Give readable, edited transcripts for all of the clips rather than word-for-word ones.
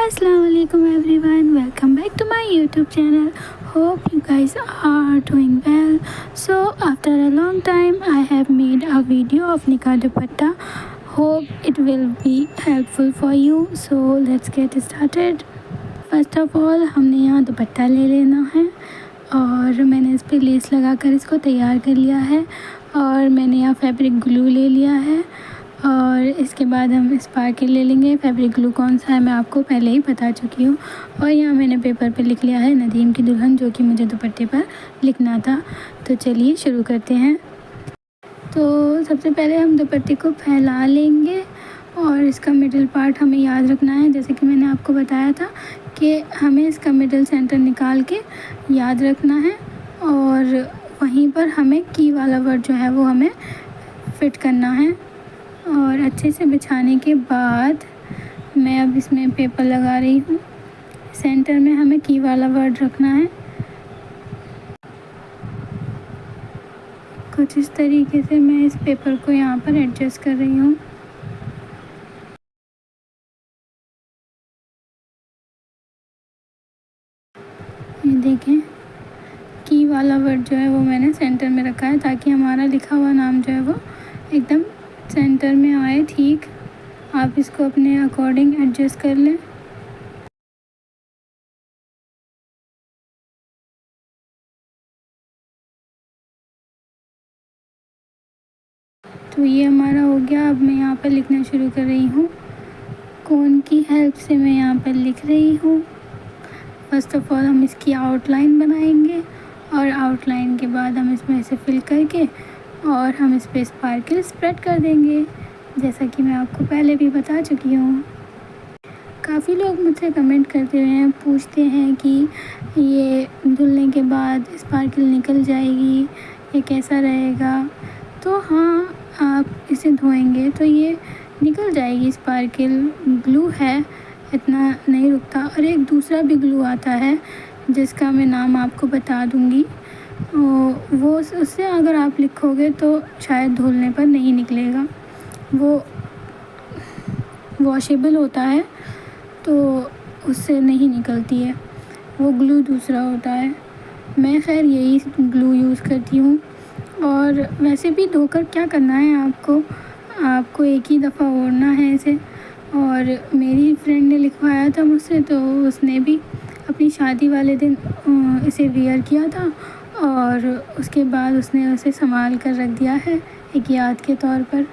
Assalamualaikum everyone, welcome back to my YouTube channel. Hope you guys are doing well. So after a long time I have made a video of nikah dupatta. Hope it will be helpful for you. So let's get started. First of all हमने यहाँ दुपट्टा ले लेना है और मैंने इस पर less लगा कर इसको तैयार कर लिया है और मैंने यहाँ फैब्रिक ग्लू ले लिया है और इसके बाद हम स्पार्कल ले लेंगे। फैब्रिक ग्लू कौन सा है मैं आपको पहले ही बता चुकी हूँ। और यहाँ मैंने पेपर पे लिख लिया है नदीम की दुल्हन, जो कि मुझे दुपट्टे पर लिखना था। तो चलिए शुरू करते हैं। तो सबसे पहले हम दुपट्टे को फैला लेंगे और इसका मिडिल पार्ट हमें याद रखना है। जैसे कि मैंने आपको बताया था कि हमें इसका मिडिल सेंटर निकाल के याद रखना है और वहीं पर हमें की वाला वर्ड जो है वो हमें फिट करना है। और अच्छे से बिछाने के बाद मैं अब इसमें पेपर लगा रही हूँ। सेंटर में हमें की वाला वर्ड रखना है। कुछ इस तरीके से मैं इस पेपर को यहाँ पर एडजस्ट कर रही हूँ। ये देखें, की वाला वर्ड जो है वो मैंने सेंटर में रखा है ताकि हमारा लिखा हुआ नाम जो है वो एकदम सेंटर में आए। ठीक, आप इसको अपने अकॉर्डिंग एडजस्ट कर लें। तो ये हमारा हो गया। अब मैं यहाँ पर लिखना शुरू कर रही हूँ। कोन की हेल्प से मैं यहाँ पर लिख रही हूँ। फर्स्ट ऑफ ऑल हम इसकी आउटलाइन बनाएंगे और आउटलाइन के बाद हम इसमें ऐसे फिल करके और हम इस पर स्पार्कल स्प्रेड कर देंगे, जैसा कि मैं आपको पहले भी बता चुकी हूँ। काफ़ी लोग मुझसे कमेंट करते हुए हैं, पूछते हैं कि ये धुलने के बाद स्पार्कल निकल जाएगी, ये कैसा रहेगा। तो हाँ, आप इसे धोएंगे तो ये निकल जाएगी। स्पार्कल ग्लू है, इतना नहीं रुकता। और एक दूसरा भी ग्लू आता है जिसका मैं नाम आपको बता दूँगी। वो उससे अगर आप लिखोगे तो शायद धुलने पर नहीं निकलेगा। वो वॉशेबल होता है तो उससे नहीं निकलती है। वो ग्लू दूसरा होता है। मैं खैर यही ग्लू यूज़ करती हूँ। और वैसे भी धोकर क्या करना है आपको एक ही दफ़ा ओढ़ना है इसे। और मेरी फ्रेंड ने लिखवाया था मुझसे, तो उसने भी अपनी शादी वाले दिन इसे वियर किया था और उसके बाद उसने उसे संभाल कर रख दिया है एक याद के तौर पर।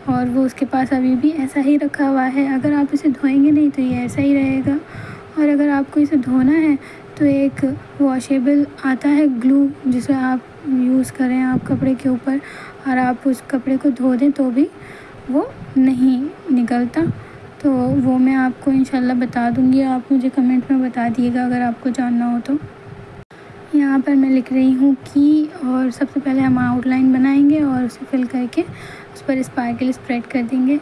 और वो उसके पास अभी भी ऐसा ही रखा हुआ है। अगर आप इसे धोएंगे नहीं तो ये ऐसा ही रहेगा। और अगर आपको इसे धोना है तो एक वॉशेबल आता है ग्लू, जिसे आप यूज़ करें आप कपड़े के ऊपर और आप उस कपड़े को धो दें तो भी वो नहीं निकलता। तो वो मैं आपको इंशाल्लाह बता दूँगी। आप मुझे कमेंट में बता दिएगा अगर आपको जानना हो तो। यहाँ पर मैं लिख रही हूँ की, और सबसे पहले हम आउटलाइन बनाएंगे और उसे फिल करके उस पर स्पार्कल स्प्रेड कर देंगे।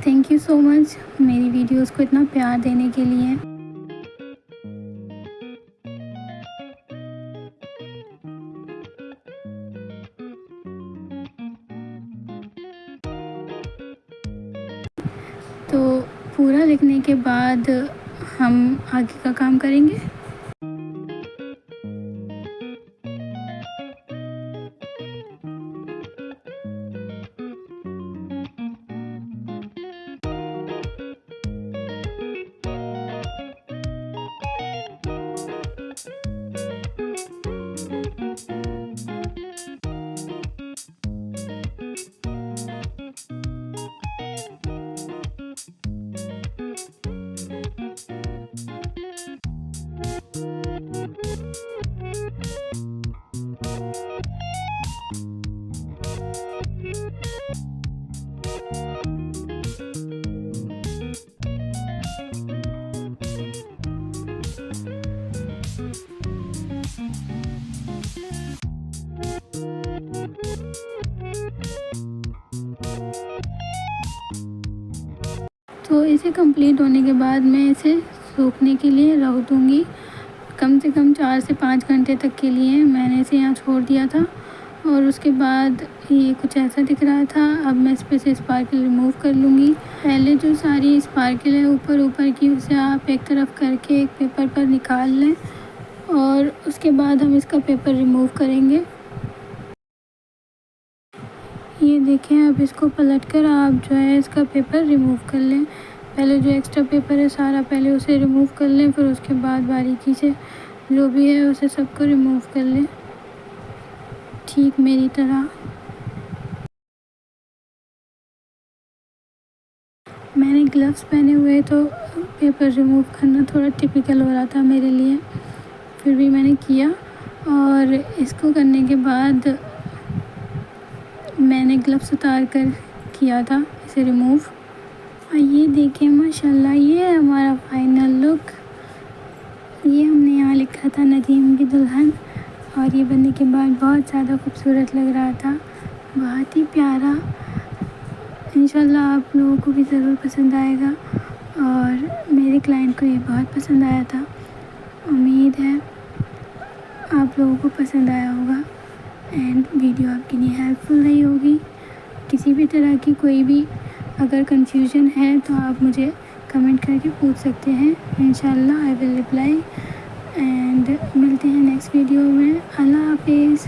थैंक यू सो मच मेरी वीडियोस को इतना प्यार देने के लिए। तो पूरा लिखने के बाद हम आगे का काम करेंगे। तो इसे कंप्लीट होने के बाद मैं इसे सूखने के लिए रख दूँगी। कम से कम 4 से 5 घंटे तक के लिए मैंने इसे यहाँ छोड़ दिया था और उसके बाद ये कुछ ऐसा दिख रहा था। अब मैं इस पे से स्पार्कल रिमूव कर लूँगी। पहले जो सारी स्पार्कल है ऊपर की, उसे आप एक तरफ करके एक पेपर पर निकाल लें और उसके बाद हम इसका पेपर रिमूव करेंगे। ये देखें, अब इसको पलटकर आप जो है इसका पेपर रिमूव कर लें। पहले जो एक्स्ट्रा पेपर है सारा पहले उसे रिमूव कर लें, फिर उसके बाद बारीकी से जो भी है उसे सबको रिमूव कर लें, ठीक मेरी तरह। मैंने ग्लव्स पहने हुए तो पेपर रिमूव करना थोड़ा टिपिकल हो रहा था मेरे लिए, फिर भी मैंने किया। और इसको करने के बाद मैंने ग्लव्स उतार कर किया था इसे रिमूव। और ये देखें माशाल्लाह, ये है हमारा फाइनल लुक। ये हमने यहाँ लिखा था नदीम की दुल्हन, और ये बनने के बाद बहुत ज़्यादा खूबसूरत लग रहा था, बहुत ही प्यारा। इंशाल्लाह आप लोगों को भी ज़रूर पसंद आएगा, और मेरे क्लाइंट को ये बहुत पसंद आया था। उम्मीद है आप लोगों को पसंद आया होगा एंड वीडियो आपके लिए हेल्पफुल रही होगी। किसी भी तरह की कोई भी अगर कंफ्यूजन है तो आप मुझे कमेंट करके पूछ सकते हैं। इंशाल्लाह आई विल रिप्लाई। एंड मिलते हैं नेक्स्ट वीडियो में। अल्लाह हाफिज़।